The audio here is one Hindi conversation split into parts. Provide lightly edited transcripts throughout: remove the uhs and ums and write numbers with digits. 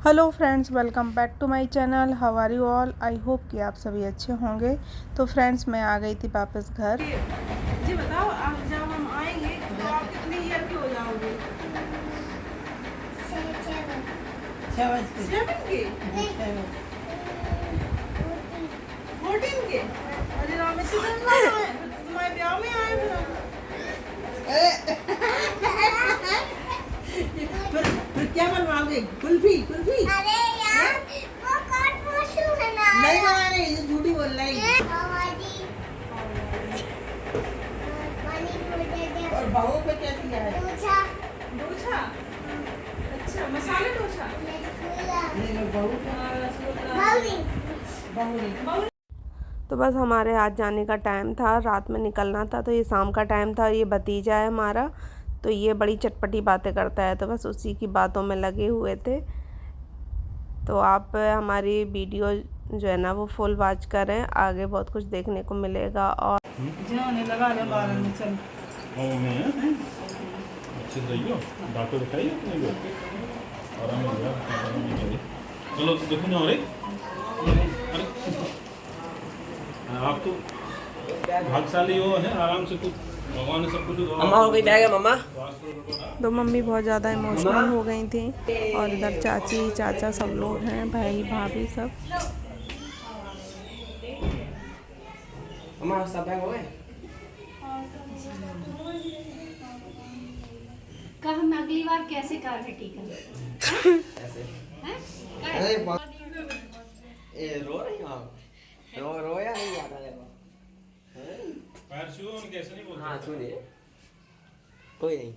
Hello friends, welcome back to my channel. How are you all. I hope कि आप सभी अच्छे होंगे। तो फ्रेंड्स, मैं आ गई थी वापस घर। जी बताओ, आप जब हम आएंगे तो आप कितनी ईयर के हो जाओगे? 7 के? 14 के? अरे राम, इतने दिन बाद आए, तुम्हारे ब्याह में आए फिर हम। फिर क्या बनवाओगे? कुल्फी? कुल्फी अरे यार, वो कौन पशु बना नहीं बना रही, ये झूठी बोल रही। और बहू पे क्या दिया है? डोसा। अच्छा, मसाले डोसा। नहीं लो, बहू का तो बस हमारे आज जाने का टाइम था, रात में निकलना था, तो ये शाम का टाइम था। ये भतीजा है हमारा, तो ये बड़ी चटपटी बातें करता है, तो बस उसी की बातों में लगे हुए थे। तो आप हमारी वीडियो जो है ना वो फुल वॉच करें, आगे बहुत कुछ देखने को मिलेगा। और जाने लगा ले बारह में चल। अच्छे से रहियो, डॉक्टर दिखाइए अपने को, आराम हो गया। चलो देखो ना। अरे आप तो भाग्यशाली हो है, आराम से कुछ भगवान ने सब कुछ। अम्मा हो गई बैग है मम्मा। तो मम्मी बहुत ज़्यादा इमोशनल हो गई थी, और इधर चाची चाचा सब लोग हैं, भाई भाभी सब। अम्मा सब बैग हो गए। का हम अगली बार कैसे कर रहे टीका? अरे ए रो रही हो आप? रोया नहीं जाता है। पैर छुओ, उनके ऐसे नहीं बोलते। हाँ सुनिए, कोई नहीं।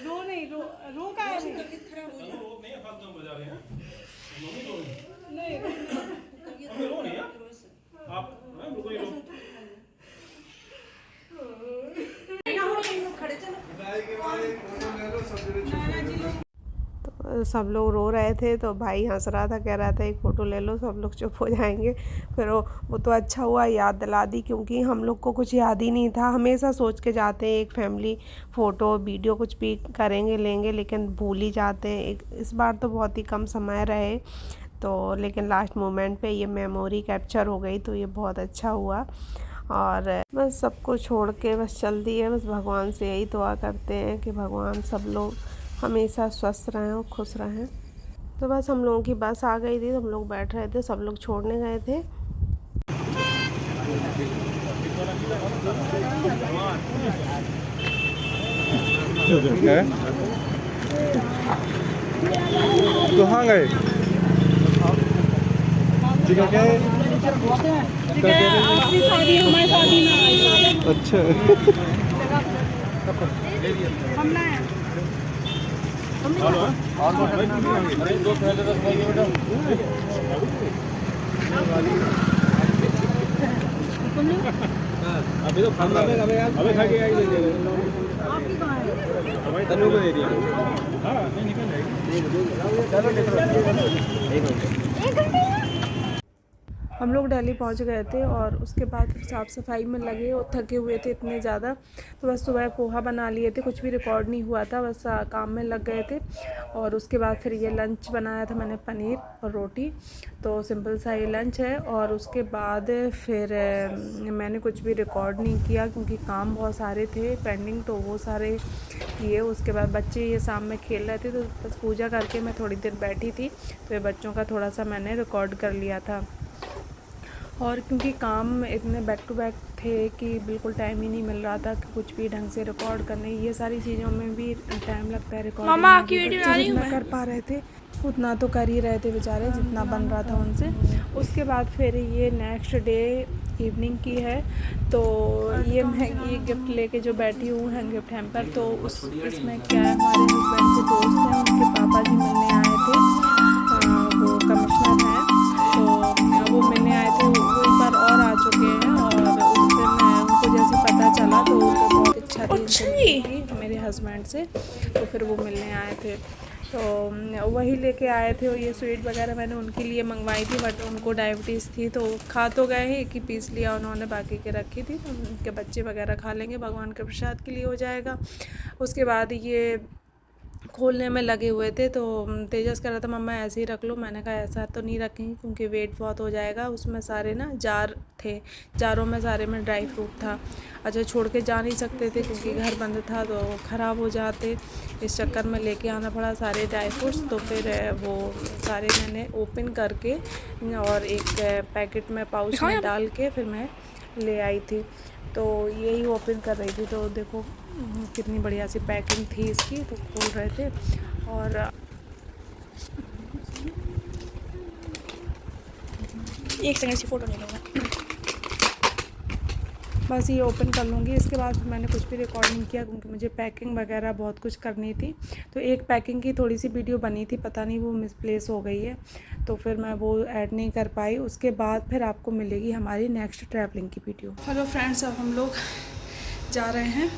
रो नहीं, रो का है? चलो, रो नहीं है, फालतू में बजा रहे हैं। मम्मी रो रही है। नहीं मम्मी रो नहीं है, आप बिल्कुल ही रो। खड़े चलो। तो सब लोग रो रहे थे, तो भाई हंस रहा था, कह रहा था एक फ़ोटो ले लो, सब लोग चुप हो जाएंगे। फिर वो तो अच्छा हुआ याद दिला दी, क्योंकि हम लोग को कुछ याद ही नहीं था। हमेशा सोच के जाते हैं एक फैमिली फ़ोटो वीडियो कुछ भी करेंगे लेंगे, लेकिन भूल ही जाते हैं। इस बार तो बहुत ही कम समय रहे, तो लेकिन लास्ट मोमेंट पे ये मेमोरी कैप्चर हो गई, तो ये बहुत अच्छा हुआ। और बस सबको छोड़ के बस चल दिए। बस भगवान से यही दुआ करते हैं कि भगवान सब लोग हमेशा स्वस्थ रहें और खुश रहें। तो बस हम लोगों की बस आ गई थी, हम लोग बैठ रहे थे, सब लोग छोड़ने गए थे। कहाँ गए? ठीक है, क्या है? आपकी शादी हमारी शादी ना आई। अच्छा। हम ना है। अभी तो खाना अबे खा के आई दे दे। आपकी कहाँ है? हमारी तनु को दे दिया। हाँ नहीं निकल जाएगी। हम लोग दिल्ली पहुंच गए थे, और उसके बाद फिर साफ़ सफाई में लगे और थके हुए थे इतने ज़्यादा। तो बस सुबह पोहा बना लिए थे, कुछ भी रिकॉर्ड नहीं हुआ था, बस काम में लग गए थे। और उसके बाद फिर ये लंच बनाया था मैंने, पनीर और रोटी। तो सिंपल सा ये लंच है। और उसके बाद फिर मैंने कुछ भी रिकॉर्ड नहीं किया, क्योंकि काम बहुत सारे थे पेंडिंग, तो वो सारे किए। उसके बाद बच्चे ये शाम में खेल रहे थे, तो बस पूजा करके मैं थोड़ी देर बैठी थी, तो ये बच्चों का थोड़ा सा मैंने रिकॉर्ड कर लिया था। और क्योंकि काम इतने बैक टू बैक थे कि बिल्कुल टाइम ही नहीं मिल रहा था कि कुछ भी ढंग से रिकॉर्ड करने, ये सारी चीज़ों में भी टाइम लगता है रिकॉर्ड। मामा आपकी वीडियो आ रही है? जितना कर पा रहे थे उतना तो कर ही रहे थे बेचारे, जितना बन रहा था उनसे। उसके बाद फिर ये नेक्स्ट डे इवनिंग की है, तो ये मैं ये गिफ्ट लेके जो बैठी हूँ है, गिफ्ट हैम्पर। तो इसमें क्या है, हमारे हस्बैंड के दोस्त हैं, उनके पापा जी मिलने आए थे। वो कमिश्नर हैं, तो वो मिलने आए थे। वो एक बार और आ चुके हैं, और उस दिन उनको जैसे पता चला तो उनको बहुत इच्छा थी मेरे हस्बैंड से, तो फिर वो मिलने आए थे। तो वही लेके आए थे। और ये स्वीट वगैरह मैंने उनके लिए मंगवाई थी, बट उनको डायबिटीज़ थी तो खा तो गए हैं, एक ही पीस लिया उन्होंने, बाकी के रखी थी। तो उनके बच्चे वगैरह खा लेंगे, भगवान के प्रसाद के लिए हो जाएगा। उसके बाद ये खोलने में लगे हुए थे, तो तेजस कह रहा था मम्मा ऐसे ही रख लो। मैंने कहा ऐसा तो नहीं रखेंगे क्योंकि वेट बहुत हो जाएगा। उसमें सारे ना जार थे, जारों में सारे में ड्राई फ्रूट था। अच्छा, छोड़ के जा नहीं सकते थे क्योंकि घर बंद था तो ख़राब हो जाते, इस चक्कर में लेके आना पड़ा सारे ड्राई फ्रूट्स। तो फिर वो सारे मैंने ओपन करके और एक पैकेट में पाउच में डाल के फिर मैं ले आई थी। तो यही ओपन कर रही थी, तो देखो कितनी बढ़िया सी पैकिंग थी इसकी। तो खोल रहे थे और एक सेकंड से फ़ोटो नहीं लूँगा। बस ये ओपन कर लूँगी। इसके बाद मैंने कुछ भी रिकॉर्ड नहीं किया क्योंकि मुझे पैकिंग वगैरह बहुत कुछ करनी थी। तो एक पैकिंग की थोड़ी सी वीडियो बनी थी, पता नहीं वो मिसप्लेस हो गई है, तो फिर मैं वो ऐड नहीं कर पाई। उसके बाद फिर आपको मिलेगी हमारी नेक्स्ट ट्रैवलिंग की वीडियो। हेलो फ्रेंड्स, अब हम लोग जा रहे हैं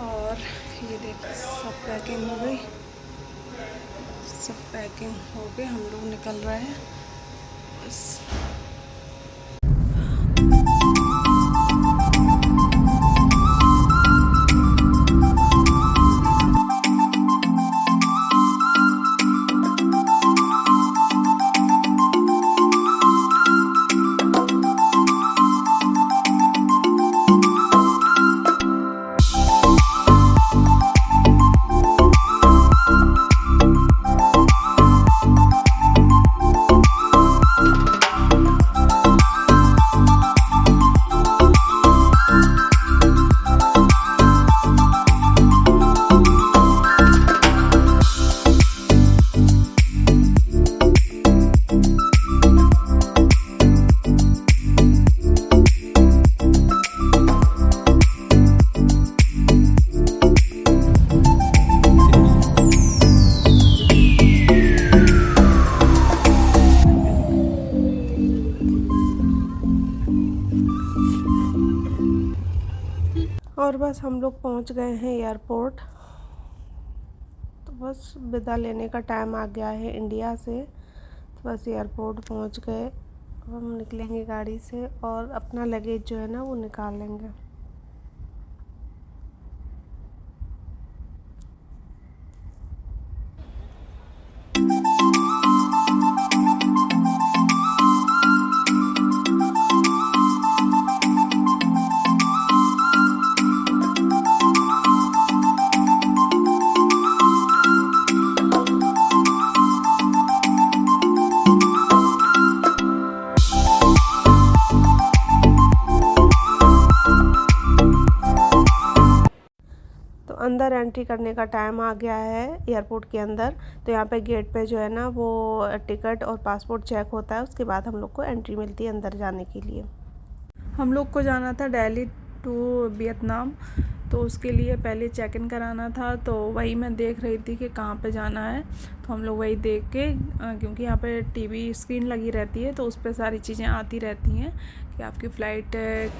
और ये देखो सब पैकिंग हो गई, सब पैकिंग हो गई, हम लोग निकल रहे हैं बस। और बस हम लोग पहुंच गए हैं एयरपोर्ट। तो बस विदा लेने का टाइम आ गया है इंडिया से। तो बस एयरपोर्ट पहुंच गए, हम निकलेंगे गाड़ी से और अपना लगेज जो है ना वो निकाल लेंगे। अंदर एंट्री करने का टाइम आ गया है एयरपोर्ट के अंदर। तो यहाँ पे गेट पे जो है ना वो टिकट और पासपोर्ट चेक होता है, उसके बाद हम लोग को एंट्री मिलती है अंदर जाने के लिए। हम लोग को जाना था दिल्ली टू वियतनाम, तो उसके लिए पहले चेक इन कराना था। तो वही मैं देख रही थी कि कहाँ पे जाना है। तो हम लोग वही देख के, क्योंकि यहाँ पे टीवी स्क्रीन लगी रहती है तो उस पर सारी चीज़ें आती रहती हैं कि आपकी फ़्लाइट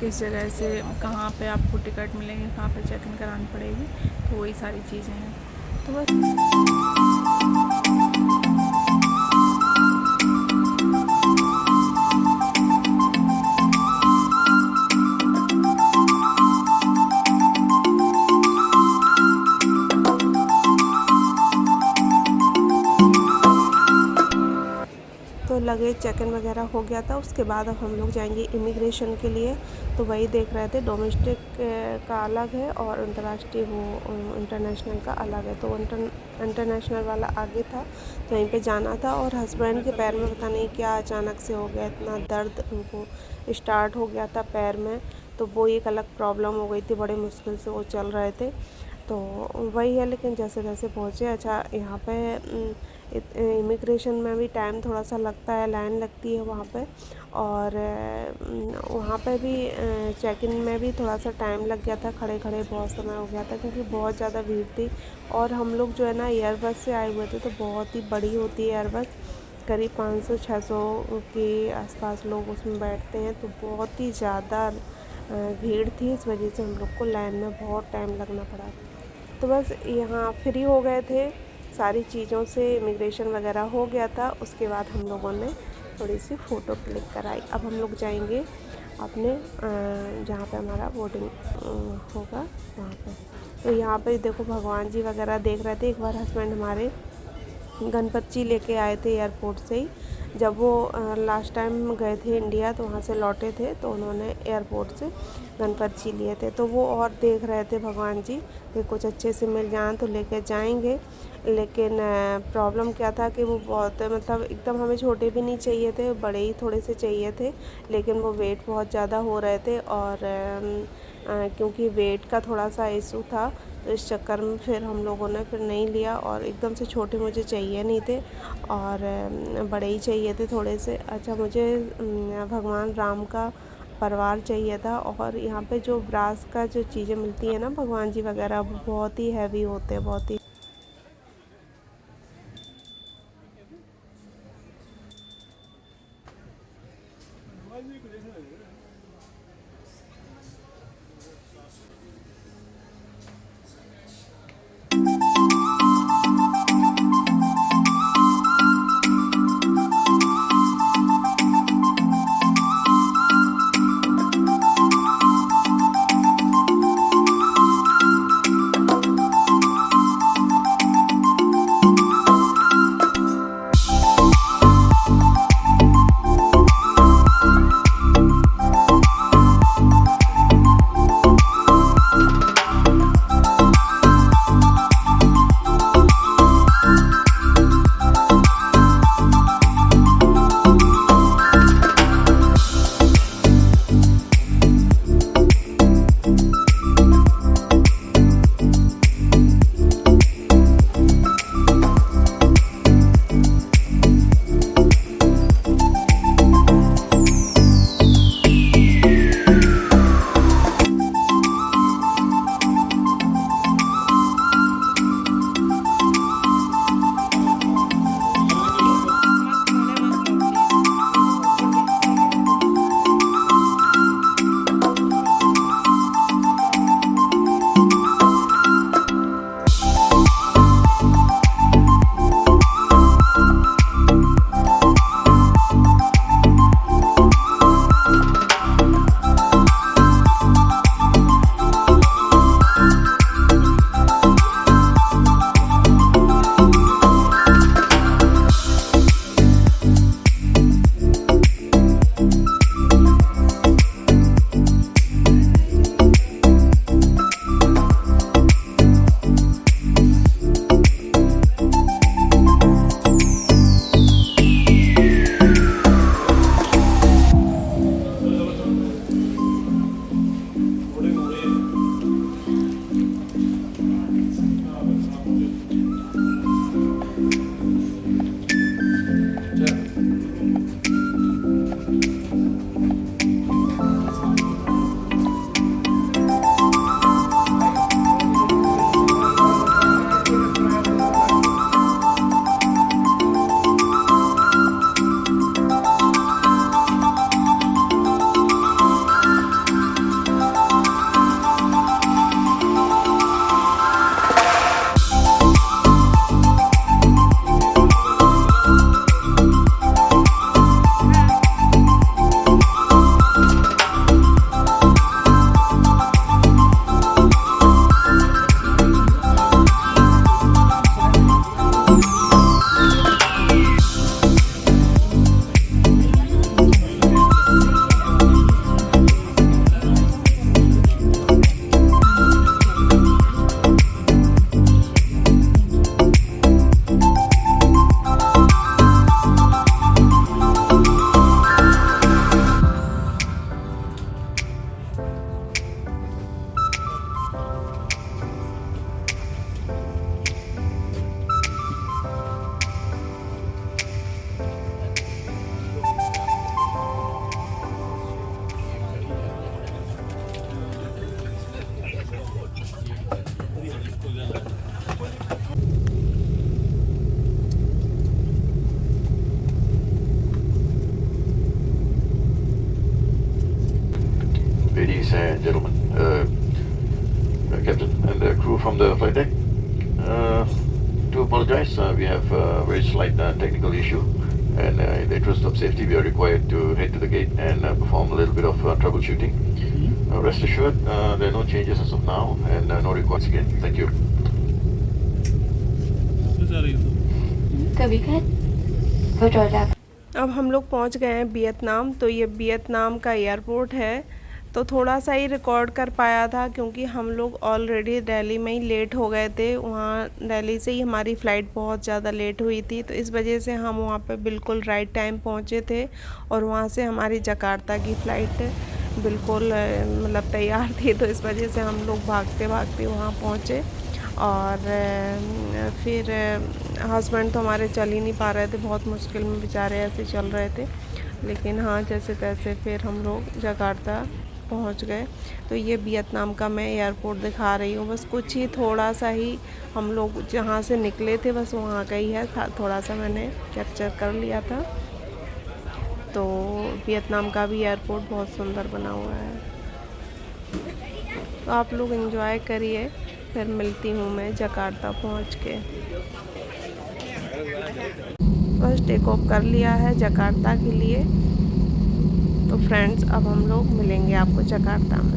किस जगह से कहाँ पे आपको टिकट मिलेंगे, कहाँ पे चेक इन करानी पड़ेगी, तो वही सारी चीज़ें हैं। तो बस लगेज चेक इन वगैरह हो गया था। उसके बाद अब हम लोग जाएंगे इमिग्रेशन के लिए। तो वही देख रहे थे, डोमेस्टिक का अलग है और अंतर्राष्ट्रीय वो इंटरनेशनल का अलग है। तो इंटरनेशनल वाला आगे था, तो वहीं पे जाना था। और हस्बैंड के पैर में पता नहीं क्या अचानक से हो गया, इतना दर्द उनको स्टार्ट हो गया था पैर में, तो वो एक अलग प्रॉब्लम हो गई थी, बड़े मुश्किल से वो चल रहे थे। तो वही है, लेकिन जैसे जैसे पहुँचे। अच्छा, यहाँ पे इमिग्रेशन में भी टाइम थोड़ा सा लगता है, लाइन लगती है वहाँ पे। और वहाँ पे भी चेक इन में भी थोड़ा सा टाइम लग गया था, खड़े खड़े बहुत समय हो गया था क्योंकि बहुत ज़्यादा भीड़ थी। और हम लोग जो है ना एयरबस से आए हुए थे, तो बहुत ही बड़ी होती है एयरबस, करीब 500-600 के आसपास लोग उसमें बैठते हैं। तो बहुत ही ज़्यादा भीड़ थी, इस वजह से हम लोग को लाइन में बहुत टाइम लगना पड़ा। तो बस यहाँ फ्री हो गए थे सारी चीज़ों से इमिग्रेशन वगैरह हो गया था। उसके बाद हम लोगों ने थोड़ी सी फ़ोटो क्लिक कराई। अब हम लोग जाएंगे अपने जहाँ पे हमारा बोर्डिंग होगा वहाँ पे। तो यहाँ पे देखो भगवान जी वगैरह देख रहे थे। एक बार हस्बैंड हमारे गणपत जी लेके आए थे एयरपोर्ट से ही, जब वो लास्ट टाइम गए थे इंडिया तो वहाँ से लौटे थे, तो उन्होंने एयरपोर्ट से गणपत जी लिए थे। तो वो और देख रहे थे भगवान जी कि कुछ अच्छे से मिल जाएं तो लेके जाएंगे। लेकिन प्रॉब्लम क्या था कि वो बहुत मतलब एकदम हमें छोटे भी नहीं चाहिए थे, बड़े ही थोड़े से चाहिए थे, लेकिन वो वेट बहुत ज़्यादा हो रहे थे। और क्योंकि वेट का थोड़ा सा इशू था तो इस चक्कर में फिर हम लोगों ने फिर नहीं लिया। और एकदम से छोटे मुझे चाहिए नहीं थे और बड़े ही चाहिए थे थोड़े से। अच्छा, मुझे भगवान राम का परिवार चाहिए था। और यहाँ पे जो ब्रास का जो चीज़ें मिलती है ना भगवान जी वगैरह, वो बहुत ही हैवी होते हैं, बहुत ही। Ladies and gentlemen, captain and the crew from the flight deck, do apologize. apologize. We have a very slight technical issue, and in the interest of safety, we are required to head to the gate and perform a little bit of troubleshooting. Rest assured, there are no changes as of now, and no requests again. Thank you. कभी का वो टोला अब हम लोग पहुंच गए हैं वियतनाम। तो ये वियतनाम का एयरपोर्ट है। तो थोड़ा सा ही रिकॉर्ड कर पाया था क्योंकि हम लोग ऑलरेडी दिल्ली में ही लेट हो गए थे। वहाँ दिल्ली से ही हमारी फ़्लाइट बहुत ज़्यादा लेट हुई थी, तो इस वजह से हम वहाँ पे बिल्कुल राइट टाइम पहुँचे थे। और वहाँ से हमारी जकार्ता की फ़्लाइट बिल्कुल मतलब तैयार थी, तो इस वजह से हम लोग भागते भागते वहाँ पहुँचे। और फिर हस्बैंड तो हमारे चल ही नहीं पा रहे थे, बहुत मुश्किल में बेचारे ऐसे चल रहे थे। लेकिन हाँ, जैसे तैसे फिर हम लोग जकार्ता पहुंच गए। तो ये वियतनाम का मैं एयरपोर्ट दिखा रही हूँ। बस कुछ ही थोड़ा सा ही हम लोग जहाँ से निकले थे बस वहाँ का ही है, थोड़ा सा मैंने कैप्चर कर लिया था। तो वियतनाम का भी एयरपोर्ट बहुत सुंदर बना हुआ है। तो आप लोग एंजॉय करिए। फिर मिलती हूँ मैं जकार्ता पहुँच के। बस टेक ऑफ कर लिया है जकार्ता के लिए। तो फ्रेंड्स, अब हम लोग मिलेंगे आपको जकार्ता में।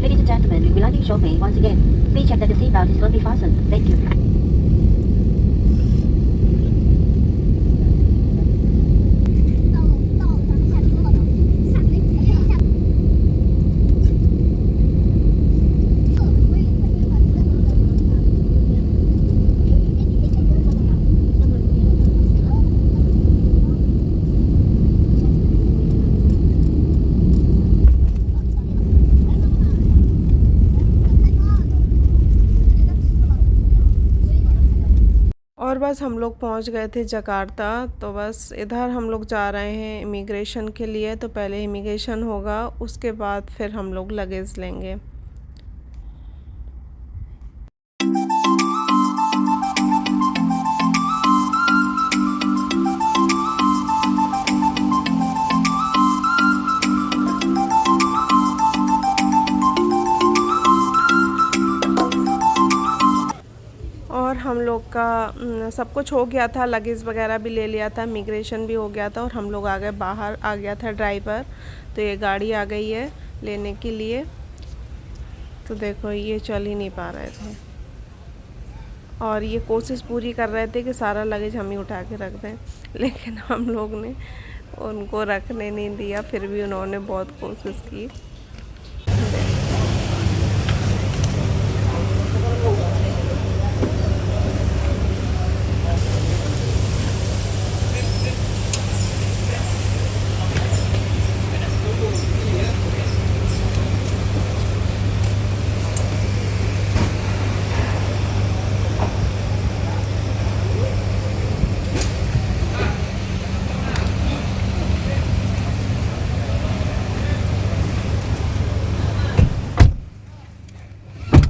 Ladies and gentlemen, we will landing shortly. Once again, please check that the seatbelt is firmly fastened. Thank you. और बस हम लोग पहुंच गए थे जकार्ता। तो बस इधर हम लोग जा रहे हैं इमिग्रेशन के लिए। तो पहले इमिग्रेशन होगा, उसके बाद फिर हम लोग लगेज लेंगे। और हम लोग का सब कुछ हो गया था, लगेज वगैरह भी ले लिया था, इमिग्रेशन भी हो गया था। और हम लोग आ गए, बाहर आ गया था ड्राइवर। तो ये गाड़ी आ गई है लेने के लिए। तो देखो, ये चल ही नहीं पा रहे थे और ये कोशिश पूरी कर रहे थे कि सारा लगेज हम ही उठा के रख दें, लेकिन हम लोग ने उनको रखने नहीं दिया। फिर भी उन्होंने बहुत कोशिश की।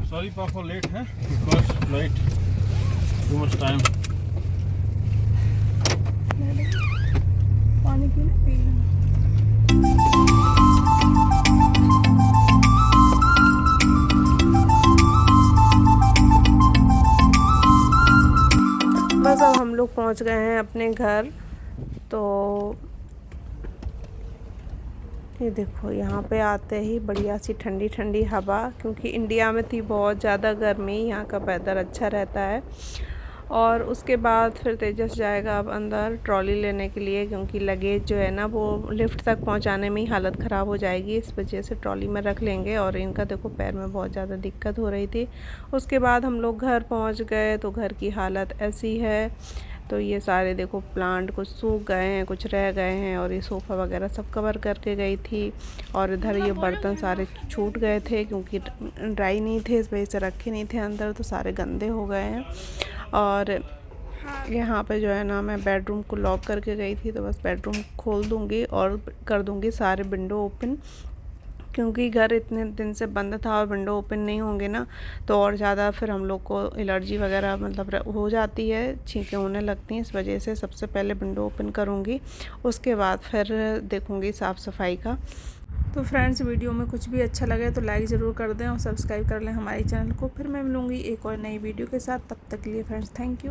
Sorry for late, huh? Because flight too much time. पानी पीना पी लेना। बस अब हम लोग पहुंच गए हैं अपने घर। तो ये देखो, यहाँ पे आते ही बढ़िया सी ठंडी ठंडी हवा, क्योंकि इंडिया में थी बहुत ज़्यादा गर्मी, यहाँ का वेदर अच्छा रहता है। और उसके बाद फिर तेजस जाएगा अब अंदर ट्रॉली लेने के लिए, क्योंकि लगेज जो है ना वो लिफ्ट तक पहुँचाने में ही हालत ख़राब हो जाएगी। इस वजह से ट्रॉली में रख लेंगे। और इनका देखो पैर में बहुत ज़्यादा दिक्कत हो रही थी। उसके बाद हम लोग घर पहुँच गए। तो घर की हालत ऐसी है, तो ये सारे देखो प्लांट कुछ सूख गए हैं, कुछ रह गए हैं, और ये सोफ़ा वगैरह सब कवर करके गई थी। और इधर ये बर्तन सारे छूट गए थे क्योंकि ड्राई नहीं थे, इस वजह से रखे नहीं थे अंदर, तो सारे गंदे हो गए हैं। और यहाँ पे जो है ना मैं बेडरूम को लॉक करके गई थी, तो बस बेडरूम खोल दूँगी और कर दूँगी सारे विंडो ओपन, क्योंकि घर इतने दिन से बंद था और विंडो ओपन नहीं होंगे ना तो और ज़्यादा फिर हम लोग को एलर्जी वगैरह मतलब हो जाती है, छींकें होने लगती हैं। इस वजह से सबसे पहले विंडो ओपन करूँगी, उसके बाद फिर देखूँगी साफ़ सफाई का। तो फ्रेंड्स, वीडियो में कुछ भी अच्छा लगे तो लाइक ज़रूर कर दें और सब्सक्राइब कर लें हमारे चैनल को। फिर मैं मिलूँगी एक और नई वीडियो के साथ, तब तक के लिए फ्रेंड्स थैंक यू।